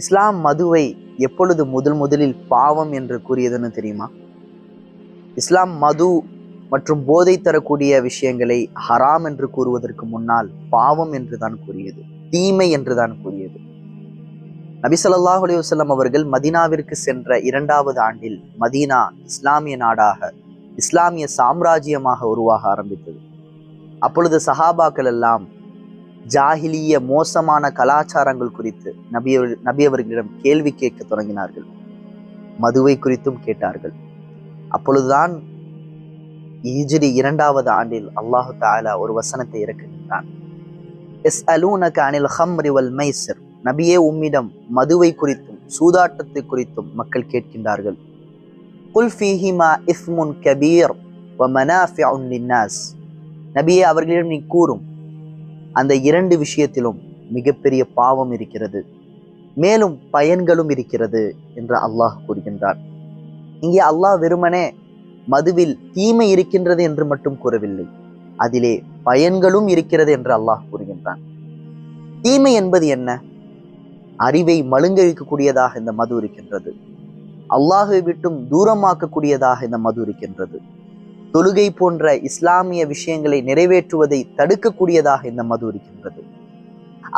இஸ்லாம் மதுவை எப்பொழுது முதலில் பாவம் என்று கூறியதுன்னு தெரியுமா? இஸ்லாம் மது மற்றும் போதை தரக்கூடிய விஷயங்களை ஹராம் என்று கூறுவதற்கு முன்னால் பாவம் என்று தான் கூறியது, தீமை என்று தான் கூறியது. நபி ஸல்லல்லாஹு அலைஹி வஸல்லம் அவர்கள் மதீனாவிற்கு சென்ற 2வது ஆண்டில் மதீனா இஸ்லாமிய நாடாக, இஸ்லாமிய சாம்ராஜ்யமாக உருவாக ஆரம்பித்தது. அப்பொழுது சஹாபாக்கள் எல்லாம் ஜாஹிலிய மோசமான கலாச்சாரங்கள் குறித்து நபி அவர்களிடம் கேள்வி கேட்க தொடங்கினார்கள். மதுவை குறித்தும் கேட்டார்கள். அப்பொழுதுதான் ஹிஜ்ரி 2வது ஆண்டில் அல்லாஹு தஆலா ஒரு வசனத்தை இறக்குகின்றான். யஸ்அலூனக அனில் ஹம்ரி வல் மைசிர், நபியே உம்மிடம் மதுவை குறித்தும் சூதாட்டத்தை குறித்தும் மக்கள் கேட்கின்றார்கள். குல் ஃபீஹிமா இஸ்முன் கபீர் வ மனாஃபிஉன் லின்னாஸ், நபியே அவர்களிடம் நீ கூறும், அந்த 2 விஷயத்திலும் மிகப்பெரிய பாவம் இருக்கிறது, மேலும் பயன்களும் இருக்கிறது என்று அல்லாஹ் கூறுகின்றார். இங்கே அல்லாஹ் வெறுமனே மதுவில் தீமை இருக்கின்றது என்று மட்டும் கூறவில்லை, அதிலே பயன்களும் இருக்கிறது என்று அல்லாஹ் கூறுகின்றான். தீமை என்பது என்ன? அறிவை மழுங்கடிக்கக்கூடியதாக இந்த மது இருக்கின்றது. அல்லாஹை விட்டும் தூரமாக்கக்கூடியதாக இந்த மது இருக்கின்றது. தொழுகை போன்ற இஸ்லாமிய விஷயங்களை நிறைவேற்றுவதை தடுக்கக்கூடியதாக இந்த மது இருக்கின்றது.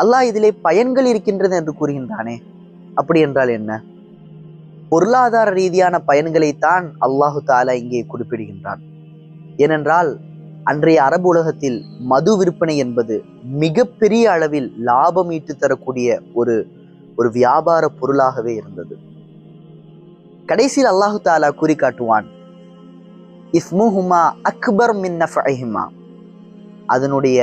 அல்லாஹ் இதிலே பயன்கள் இருக்கின்றது என்று கூறுகின்றானே, அப்படி என்றால் என்ன? பொருளாதார ரீதியான பயன்களைத்தான் அல்லாஹு தஆலா இங்கே குறிப்பிடுகின்றான். ஏனென்றால் அன்றைய அரபு உலகத்தில் மது விற்பனை என்பது மிகப்பெரிய அளவில் லாபம் ஈட்டு தரக்கூடிய ஒரு வியாபார பொருளாகவே இருந்தது. கடைசியில் அல்லாஹு தஆலா கூறி காட்டுவான், இஸ்முஹுமா அக்பர் மின் நஃபஇஹிமா, அதனுடைய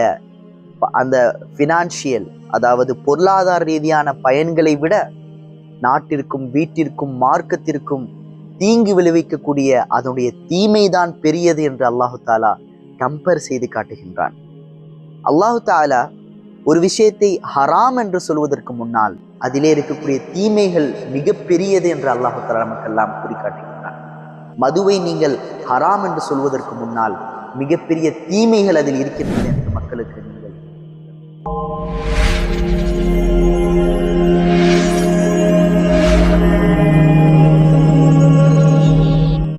அந்த ஃபினான்ஷியல், அதாவது பொருளாதார ரீதியான பயன்களை விட நாட்டிற்கும் வீட்டிற்கும் மார்க்கத்திற்கும் தீங்கு விளைவிக்கக்கூடிய அதனுடைய தீமைதான் பெரியது என்று அல்லாஹு தஆலா கம்பேர் செய்து காட்டுகின்றான். அல்லாஹு தஆலா ஒரு விஷயத்தை ஹராம் என்று சொல்வதற்கு முன்னால் அதிலே இருக்கக்கூடிய தீமைகள் மிக பெரியது என்று அல்லாஹு தஆலா நமக்கெல்லாம் குறிக்காட்டுகின்றான். மதுவை நீங்கள் ஹராம் என்று சொல்வதற்கு முன்னால் மிகப்பெரிய தீமைகள் அதில் இருக்கின்றன என்று மக்களுக்கு